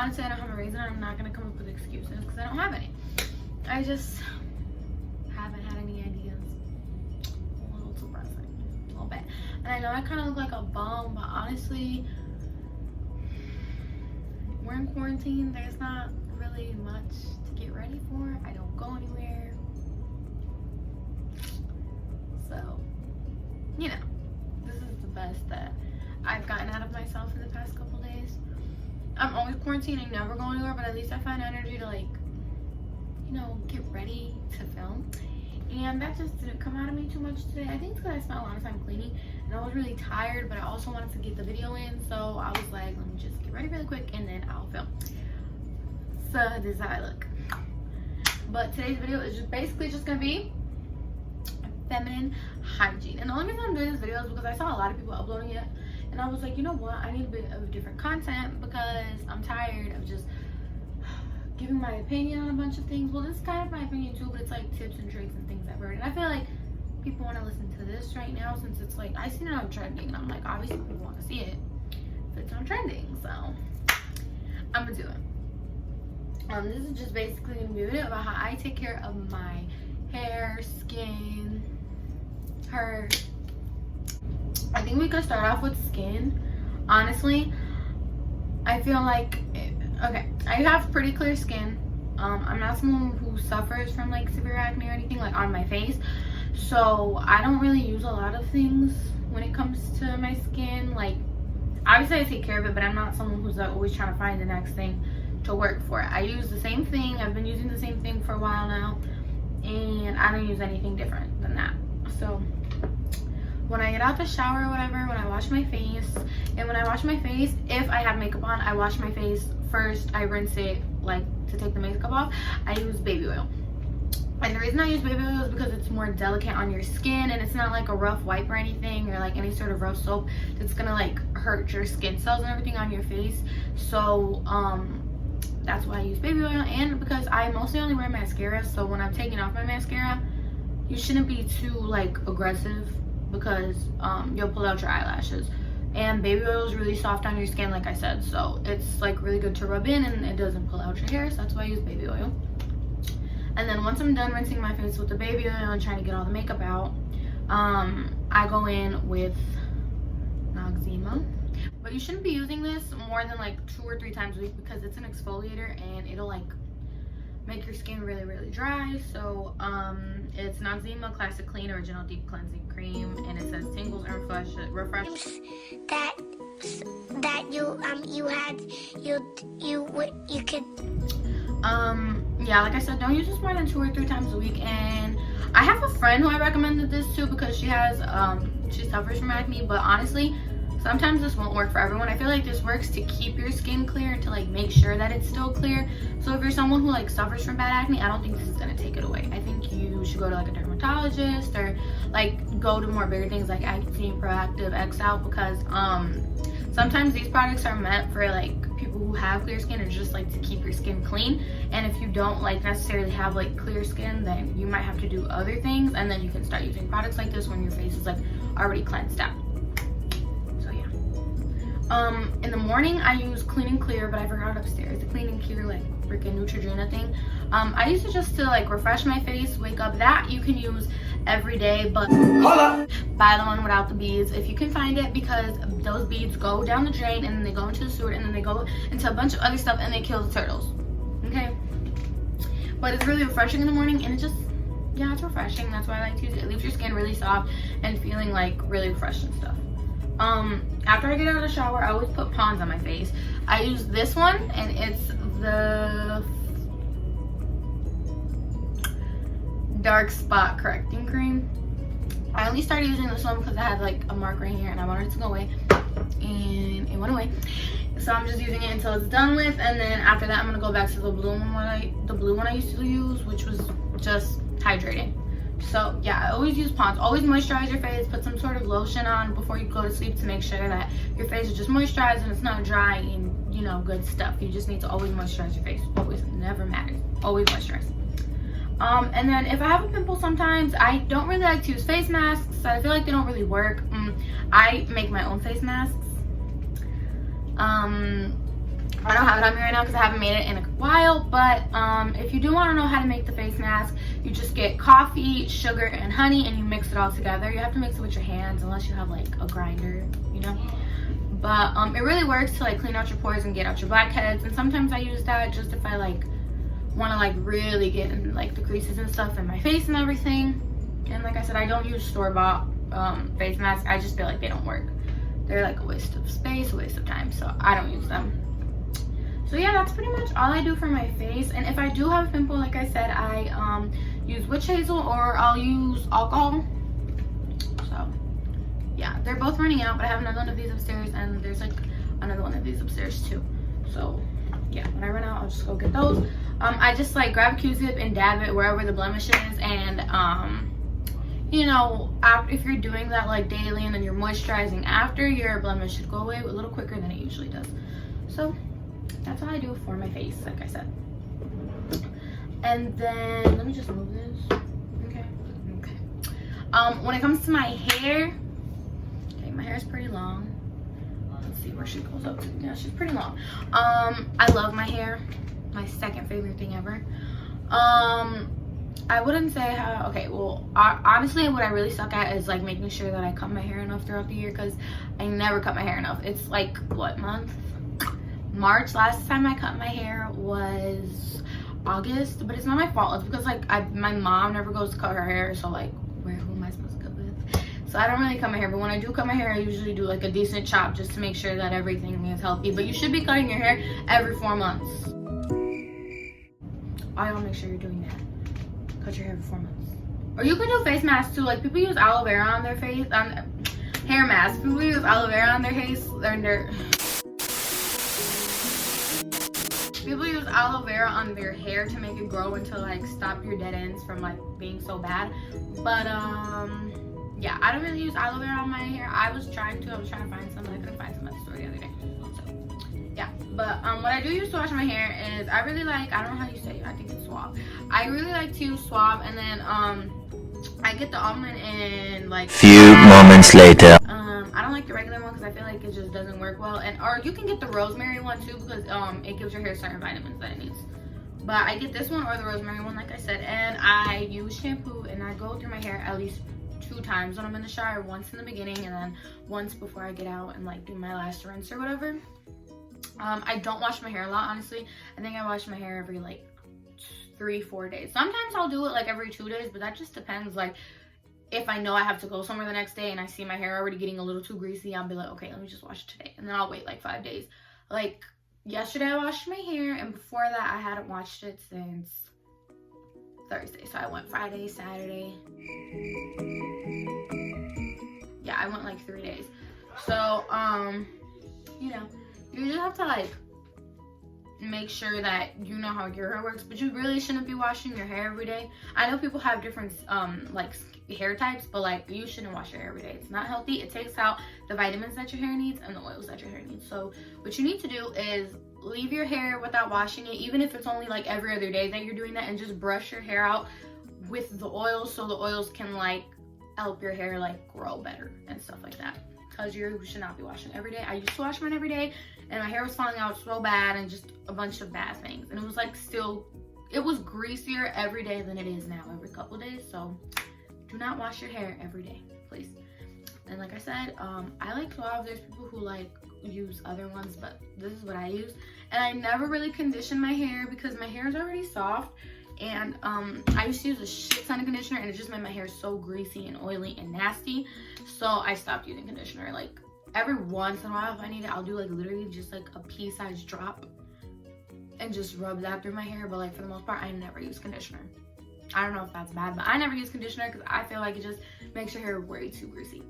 honestly, I don't have a reason. I'm not gonna come up with excuses because I don't have any. I just haven't had any ideas. A little depressing, a little bit. And I know I kind of look like a bum, but honestly, we're in quarantine. There's not really much to get ready for. I don't go anywhere. So, you know, this is the best that I've gotten out of myself in the past couple days. I'm always quarantined. I never go anywhere, but at least I find energy to, like, you know, get ready to film. And that just didn't come out of me too much today. I think it's because I spent a lot of time cleaning and I was really tired, but I also wanted to get the video in, so I was like, let me just get ready really quick and then I'll film. So this is how I look. But today's video is just basically just gonna be feminine hygiene. And the only reason I'm doing this video is because I saw a lot of people uploading it, and I was like, you know what, I need a bit of different content because I'm tired of just giving my opinion on a bunch of things. Well, this is kind of my opinion too, but it's like tips and tricks and things I've heard. And I feel like people want to listen to this right now since it's like, I seen it on trending, and I'm like, obviously people want to see it if it's on trending, so I'm gonna do it. This is just basically gonna be a video about how I take care of my hair, skin, hair. I think we could start off with skin. Honestly, I feel like okay, I have pretty clear skin. I'm not someone who suffers from like severe acne or anything like on my face, so I don't really use a lot of things when it comes to my skin. Like, obviously I take care of it, but I'm not someone who's like always trying to find the next thing to work for it. I use the same thing. I've been using the same thing for a while now, and I don't use anything different than that. So when I get out the shower or whatever, when I wash my face, and when I wash my face, if I have makeup on, I wash my face first. I rinse it, like, to take the makeup off. I use baby oil. And the reason I use baby oil is because it's more delicate on your skin, and it's not like a rough wipe or anything, or like any sort of rough soap that's gonna like hurt your skin cells and everything on your face. So that's why I use baby oil. And because I mostly only wear mascara, so when I'm taking off my mascara, you shouldn't be too like aggressive because you'll pull out your eyelashes. And baby oil is really soft on your skin, like I said, so it's like really good to rub in and it doesn't pull out your hair, so that's why I use baby oil. And then once I'm done rinsing my face with the baby oil and trying to get all the makeup out, I go in with Noxzema. But you shouldn't be using this more than like 2 or 3 times a week because it's an exfoliator and it'll like make your skin really, really dry. So it's Noxzema Classic Clean Original Deep Cleansing Cream, and it says tingles and refresh. That you could yeah, like I said, don't use this more than 2 or 3 times a week. And I have a friend who I recommended this to because she has she suffers from acne, but honestly sometimes this won't work for everyone. I feel like this works to keep your skin clear, to like make sure that it's still clear. So if you're someone who like suffers from bad acne, I don't think this is gonna take it away. I think you should go to like a dermatologist or like go to more bigger things like Hygiene, Proactive, X Out, because sometimes these products are meant for like people who have clear skin or just like to keep your skin clean. And if you don't like necessarily have like clear skin, then you might have to do other things, and then you can start using products like this when your face is like already cleansed out. In the morning I use Clean and Clear, but I forgot upstairs the Clean and Clear like freaking Neutrogena thing. I use it just to like refresh my face, wake up. That you can use every day, but buy the one without the beads if you can find it, because those beads go down the drain and then they go into the sewer and then they go into a bunch of other stuff and they kill the turtles. Okay, but it's really refreshing in the morning, and it just, yeah, it's refreshing. That's why I like to use it. It leaves your skin really soft and feeling like really refreshed and stuff. After I get out of the shower, I always put Pond's on my face. I use this one, and it's the Dark Spot Correcting Cream. I only started using this one because I had like a mark right here and I wanted it to go away, and it went away. So I'm just using it until it's done with, and then after that I'm gonna go back to the blue one I used to use, which was just hydrating. So yeah, I always use Pond's. Always moisturize your face, put some sort of lotion on before you go to sleep to make sure that your face is just moisturized and it's not dry and, you know, good stuff. You just need to always moisturize your face. Always, never matters. Always moisturize. And then if I have a pimple, sometimes I don't really like to use face masks. I feel like they don't really work. I make my own face masks. I don't have it on me right now because I haven't made it in a while, but if you do want to know how to make the face mask, you just get coffee, sugar, and honey, and you mix it all together. You have to mix it with your hands unless you have like a grinder, you know. But it really works to like clean out your pores and get out your blackheads. And sometimes I use that just if I like want to like really get in like the creases and stuff in my face and everything. And like I said, I don't use store-bought face masks. I just feel like they don't work. They're like a waste of space, a waste of time, so I don't use them. So yeah, that's pretty much all I do for my face. And if I do have a pimple, like I said, I use witch hazel or I'll use alcohol. So yeah, they're both running out, but I have another one of these upstairs, and there's like another one of these upstairs too. So yeah, when I run out, I'll just go get those. I just like grab a Q-tip and dab it wherever the blemish is, and you know, if you're doing that like daily and then you're moisturizing after, your blemish should go away a little quicker than it usually does. So that's all I do for my face, like I said. And then let me just move this. Okay. When it comes to my hair, okay, my hair is pretty long. Let's see where she goes up to. Yeah, she's pretty long. I love my hair. My second favorite thing ever. I wouldn't say how, okay, well, honestly, what I really suck at is like making sure that I cut my hair enough throughout the year, because I never cut my hair enough. It's like, what month? March. Last time I cut my hair was August, but it's not my fault. It's because like my mom never goes to cut her hair, so like who am I supposed to cut with? So I don't really cut my hair, but when I do cut my hair, I usually do like a decent chop just to make sure that everything is healthy. But you should be cutting your hair every 4 months. I don't make sure you're doing that. Cut your hair every 4 months. Or you can do face masks too. Like people use aloe vera on their face, on hair masks. People use aloe vera on their face, people use aloe vera on their hair to make it grow and to like stop your dead ends from like being so bad. But yeah, I don't really use aloe vera on my hair. I was trying to find some, but I couldn't find some at the store the other day. So yeah, but what I do use to wash my hair is I really like, I don't know how you say it, I think it's Suave. I really like to use Suave, and then I get the almond and like few moments later. I don't like the regular one because I feel like it just doesn't work well. And or you can get the rosemary one too, because it gives your hair certain vitamins that it needs. But I get this one or the rosemary one, like I said, and I use shampoo and I go through my hair at least 2 times when I'm in the shower. Once in the beginning and then once before I get out and like do my last rinse or whatever. I don't wash my hair a lot, honestly. I think I wash my hair every like 3-4 days. Sometimes I'll do it like every 2 days, but that just depends. Like if I know I have to go somewhere the next day and I see my hair already getting a little too greasy, I'll be like, okay, let me just wash it today. And then I'll wait like 5 days. Like yesterday I washed my hair, and before that I hadn't washed it since Thursday. So I went Friday, Saturday. Yeah, I went like 3 days. So, you know, you just have to like make sure that you know how your hair works, but you really shouldn't be washing your hair every day. I know people have different like hair types, but like you shouldn't wash your hair every day. It's not healthy. It takes out the vitamins that your hair needs and the oils that your hair needs. So what you need to do is leave your hair without washing it, even if it's only like every other day that you're doing that, and just brush your hair out with the oils, so the oils can like help your hair like grow better and stuff like that, because you should not be washing every day. I used to wash mine every day and my hair was falling out so bad and just a bunch of bad things, and it was like it was greasier every day than it is now every couple days. So do not wash your hair every day, please. And like I said, I like Suave. There's people who like use other ones, but this is what I use. And I never really condition my hair because my hair is already soft, and I used to use a shit ton of conditioner, and it just made my hair so greasy and oily and nasty. So I stopped using conditioner. Like every once in a while, if I need it, I'll do like literally just like a pea-sized drop and just rub that through my hair. But like for the most part, I never use conditioner. I don't know if that's bad, but I never use conditioner because I feel like it just makes your hair way too greasy.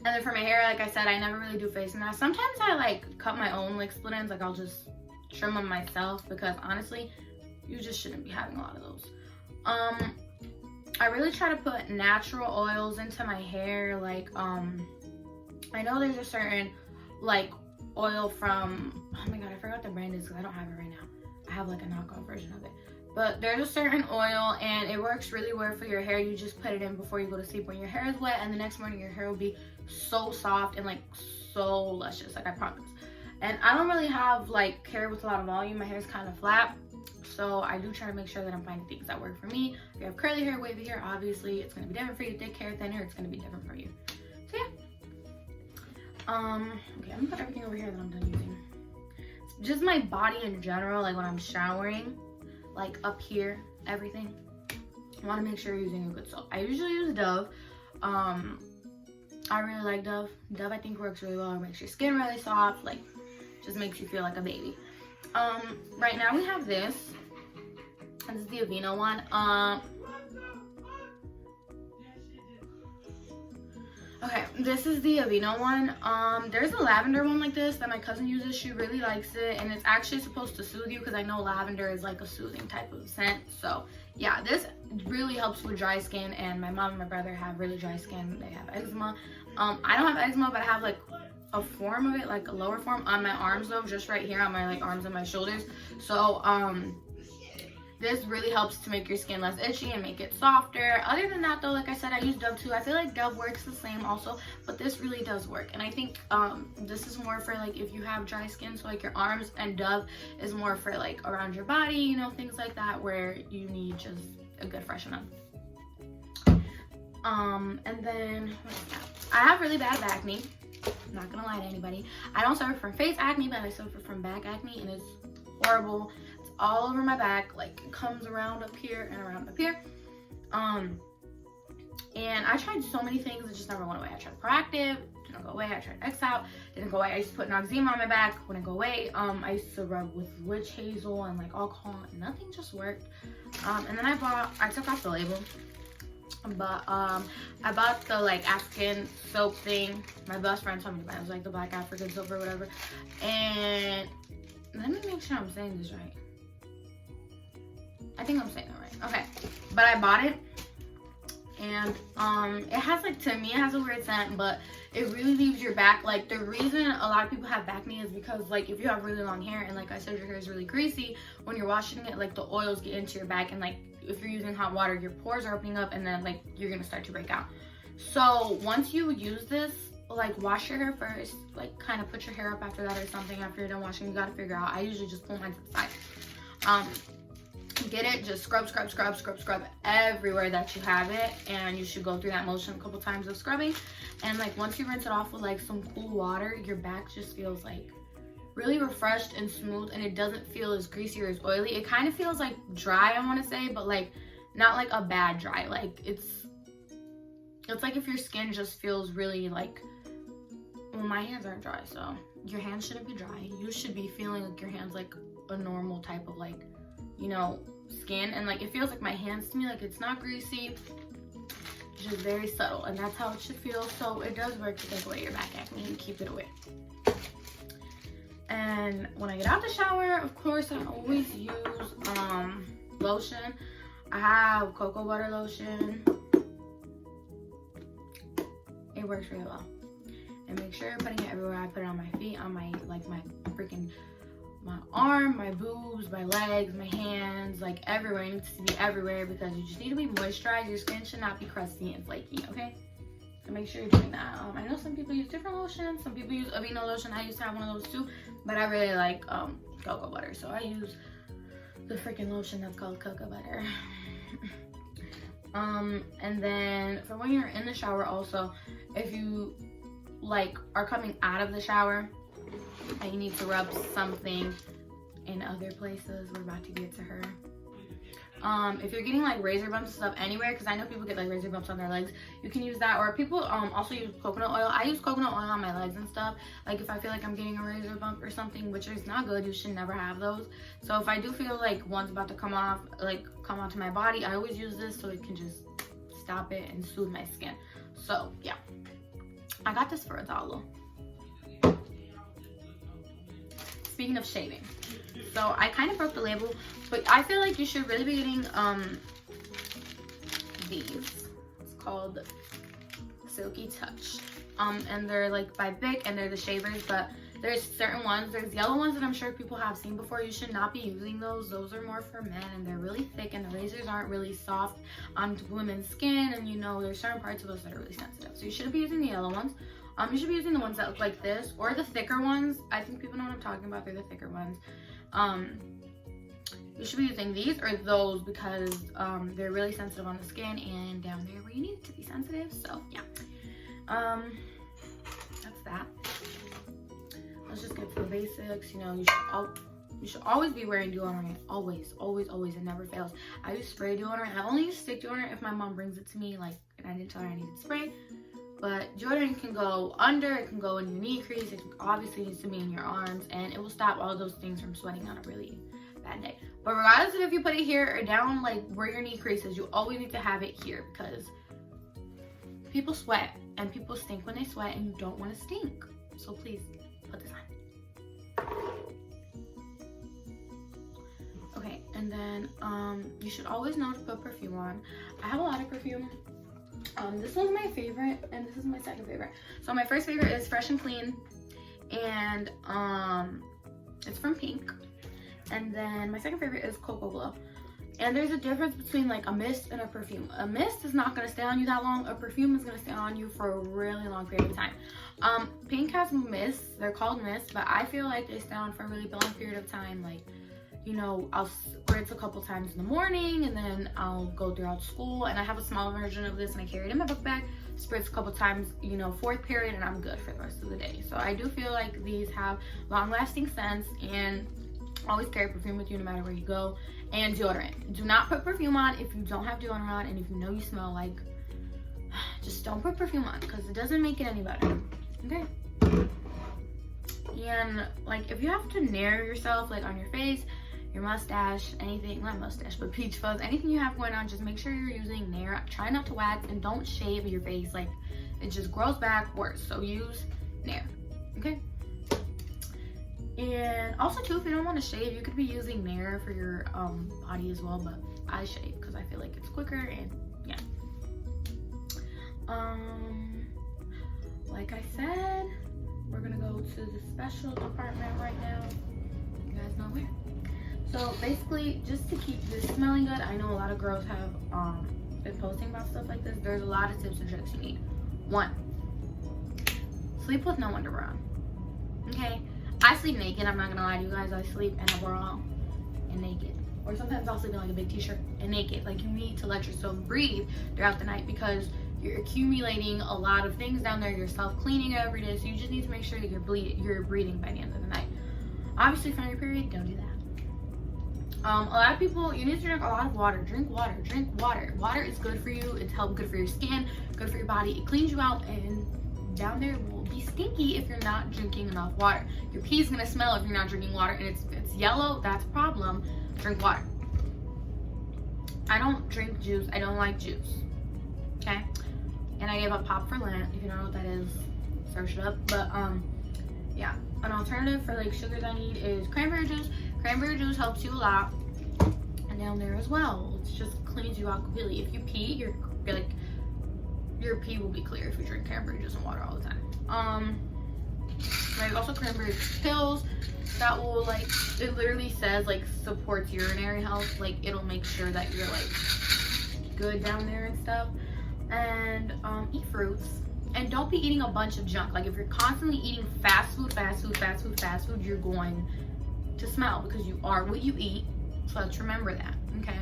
And then for my hair, like I said, I never really do face masks. Sometimes I like cut my own like split ends, like I'll just trim them myself, because honestly, you just shouldn't be having a lot of those. I really try to put natural oils into my hair. Like I know there's a certain like oil from, oh my god, I forgot what the brand is because I don't have it right now. I have like a knockoff version of it, but there's a certain oil and it works really well for your hair. You just put it in before you go to sleep when your hair is wet, and the next morning your hair will be so soft and like so luscious, like I promise. And I don't really have like hair with a lot of volume. My hair is kind of flat, so I do try to make sure that I'm finding things that work for me. If you have curly hair, wavy hair, obviously it's gonna be different for you. Thick hair, thin hair, it's gonna be different for you. So yeah. Okay, I'm gonna put everything over here that I'm done using. Just my body in general, like when I'm showering, like up here, everything. I want to make sure you're using a good soap. I usually use Dove. I really like Dove. Dove I think works really well. It makes your skin really soft, like just makes you feel like a baby. Right now we have this. This is the Aveeno one. Okay, this is the Aveeno one. There's a lavender one like this that my cousin uses. She really likes it, and it's actually supposed to soothe you because I know lavender is like a soothing type of scent. So yeah, this really helps with dry skin, and my mom and my brother have really dry skin. They have eczema. I don't have eczema, but I have like a form of it, like a lower form on my arms though, just right here on my like arms and my shoulders. So this really helps to make your skin less itchy and make it softer. Other than that though, like I said, I use Dove too. I feel like Dove works the same also, but this really does work. And I think this is more for like if you have dry skin, so like your arms, and Dove is more for like around your body, you know, things like that where you need just a good freshen up. And then I have really bad acne. I'm not gonna lie to anybody. I don't suffer from face acne, but I suffer from back acne, and it's horrible. It's all over my back, like it comes around up here and around up here. And I tried so many things, it just never went away. I tried Proactive, didn't go away. I tried X Out, didn't go away. I used to put Noxzema on my back, wouldn't go away. I used to rub with witch hazel and like alcohol, and nothing just worked. And then I took off the label. But I bought the like African soap thing. My best friend told me to buy it. It was like the black African soap or whatever. And let me make sure I'm saying this right. I think I'm saying it right. Okay. But I bought it. And it has like, to me it has a weird scent, but it really leaves your back. Like the reason a lot of people have back acne is because like if you have really long hair and like I said your hair is really greasy, when you're washing it, like the oils get into your back, and like if you're using hot water, your pores are opening up, and then like you're gonna start to break out. So once you use this, like wash your hair first, like kind of put your hair up after that or something. After you're done washing, you gotta figure out. I usually just pull mine to the side. Get it, just scrub everywhere that you have it, and you should go through that motion a couple times of scrubbing. And like once you rinse it off with like some cool water, your back just feels like really refreshed and smooth, and it doesn't feel as greasy or as oily. It kind of feels like dry, I want to say, but like not like a bad dry. Like it's like if your skin just feels really like, well, my hands aren't dry, so your hands shouldn't be dry. You should be feeling like your hands like a normal type of like, you know, skin. And like it feels like my hands to me, like it's not greasy, it's just very subtle, and that's how it should feel. So it does work to take away your back acne and keep it away. And when I get out the shower, of course I always use lotion. I have cocoa butter lotion. It works really well. And make sure you're putting it everywhere. I put it on my feet, on my like my arm, my boobs, my legs, my hands, like everywhere. It needs to be everywhere because you just need to be moisturized. Your skin should not be crusty and flaky, okay? So make sure you're doing that. I know some people use different lotions. Some people use Aveeno lotion. I used to have one of those too, but I really like cocoa butter, so I use the freaking lotion that's called cocoa butter. And then for when you're in the shower also, if you like are coming out of the shower and you need to rub something in other places, we're about to get to her. If you're getting like razor bumps and stuff anywhere, because I know people get like razor bumps on their legs, you can use that. Or people also use coconut oil. I use coconut oil on my legs and stuff. Like if I feel like I'm getting a razor bump or something, which is not good, you should never have those. So if I do feel like one's about to come off, like come onto my body, I always use this so it can just stop it and soothe my skin. So yeah, I got this for $1. Speaking of shaving, so I kind of broke the label, but I feel like you should really be getting these. It's called Silky Touch, and they're like by Bic, and they're the shavers, but there's certain ones. There's yellow ones that I'm sure people have seen before. You should not be using those. Those are more for men, and they're really thick, and the razors aren't really soft on women's skin, and you know there's certain parts of those that are really sensitive, so you shouldn't be using the yellow ones. You should be using the ones that look like this or the thicker ones. I think people know what I'm talking about. They're the thicker ones. You should be using these or those because they're really sensitive on the skin and down there where you need it to be sensitive. So yeah, that's that. Let's just get to the basics. You know, you should always be wearing deodorant. Always, always, always. It never fails. I use spray deodorant. I only use stick deodorant if my mom brings it to me, like, and I didn't tell her I needed spray. But deodorant can go under, it can go in your knee crease, it obviously needs to be in your arms, and it will stop all those things from sweating on a really bad day. But regardless of if you put it here or down, like where your knee crease is, you always need to have it here because people sweat and people stink when they sweat and you don't want to stink. So please put this on. Okay, and then you should always know to put perfume on. I have a lot of perfume. This one's my favorite and this is my second favorite. So my first favorite is Fresh and Clean, and it's from Pink. And then my second favorite is Cocoa Glow. And there's a difference between like a mist and a perfume. A mist is not gonna stay on you that long. A perfume is gonna stay on you for a really long period of time. Pink has mists, they're called mists, but I feel like they stay on for a really long period of time. Like, you know, I'll spritz a couple times in the morning and then I'll go throughout school, and I have a small version of this and I carry it in my book bag, spritz a couple times, you know, fourth period, and I'm good for the rest of the day. So I do feel like these have long lasting scents, and always carry perfume with you no matter where you go. And deodorant. Do not put perfume on if you don't have deodorant on, and if you know you smell like, just don't put perfume on because it doesn't make it any better. Okay? And like if you have to nair yourself like on your face, your mustache, anything, not mustache, but peach fuzz, anything you have going on, just make sure you're using nair. Try not to wax and don't shave your face. Like it just grows back worse. So use nair. Okay? And also too, if you don't want to shave, you could be using nair for your body as well, but I shave because I feel like it's quicker, and yeah. Like I said, we're gonna go to the special department right now. You guys know where. So basically, just to keep this smelling good, I know a lot of girls have been posting about stuff like this. There's a lot of tips and tricks you need. 1, sleep with no underwear on. Okay? I sleep naked, I'm not gonna lie to you guys. I sleep in a bra and naked. Or sometimes I'll sleep in like a big t-shirt and naked. Like you need to let yourself breathe throughout the night because you're accumulating a lot of things down there. You're self-cleaning every day, so you just need to make sure that you're breathing by the end of the night. Obviously, from your period, don't do that. A lot of people, you need to drink a lot of water. Drink water, drink water. Water is good for you. It's good for your skin, good for your body. It cleans you out, and down there will be stinky if you're not drinking enough water. Your pee is gonna smell if you're not drinking water, and it's yellow. That's a problem. Drink water. I don't drink juice. I don't like juice. Okay, and I gave up pop for Lent. If you don't know what that is, search it up. But yeah, an alternative for like sugars I need is cranberry juice. Cranberry juice helps you a lot, and down there as well, it just cleans you out completely. If you pee, your pee will be clear if you drink cranberry juice and water all the time. There's also cranberry pills that will, like, it literally says like supports urinary health. Like it'll make sure that you're like good down there and stuff. And eat fruits, and don't be eating a bunch of junk. Like if you're constantly eating fast food, you're going to smell because you are what you eat. So let's remember that. Okay?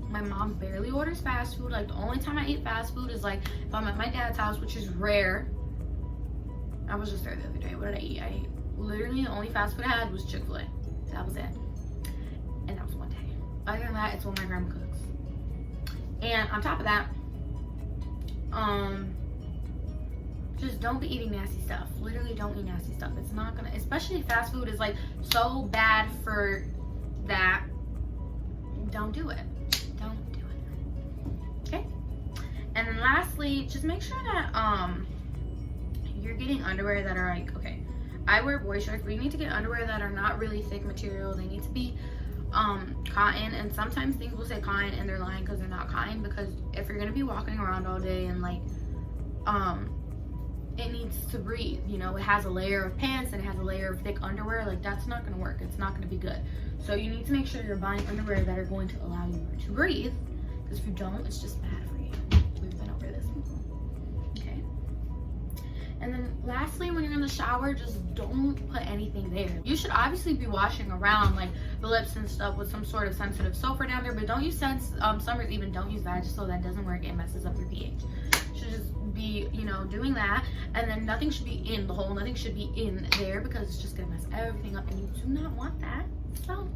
My mom barely orders fast food. Like the only time I eat fast food is like if I'm at my dad's house, which is rare. I was just there the other day. What did I eat? I ate literally the only fast food I had was Chick-fil-A. That was it. And that was one day. Other than that, it's what my grandma cooks. And on top of that, just don't be eating nasty stuff. Literally don't eat nasty stuff. It's not gonna, especially fast food is like so bad for that. Don't do it. Don't do it. Okay? And then lastly, just make sure that you're getting underwear that are like, okay, I wear boy shorts, but you need to get underwear that are not really thick material. They need to be cotton, and sometimes things will say cotton and they're lying because they're not cotton, because if you're gonna be walking around all day and like it needs to breathe, you know, it has a layer of pants and it has a layer of thick underwear, like that's not gonna work. It's not gonna be good. So you need to make sure you're buying underwear that are going to allow you to breathe, because if you don't, it's just bad for you. We've been over this. Okay. And then lastly, when you're in the shower, just don't put anything there. You should obviously be washing around like the lips and stuff with some sort of sensitive soap or down there, but don't use some even don't use that, just so that doesn't work. It messes up your pH. Should just be, you know, doing that. And then nothing should be in the hole, nothing should be in there, because it's just gonna mess everything up and you do not want that. So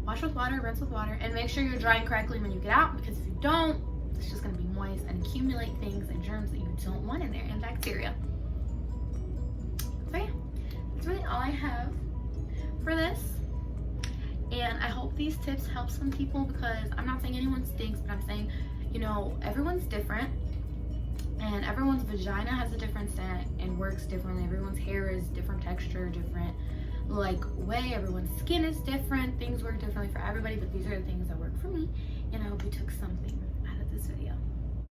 wash with water, rinse with water, and make sure you're drying correctly when you get out, because if you don't, it's just going to be moist and accumulate things and germs that you don't want in there, and bacteria. So yeah, that's really all I have for this. And I hope these tips help some people, because I'm not saying anyone stinks, but I'm saying, you know, everyone's different. And everyone's vagina has a different scent and works differently. Everyone's hair is different texture, different like way. Everyone's skin is different. Things work differently for everybody, but these are the things that work for me. You know, between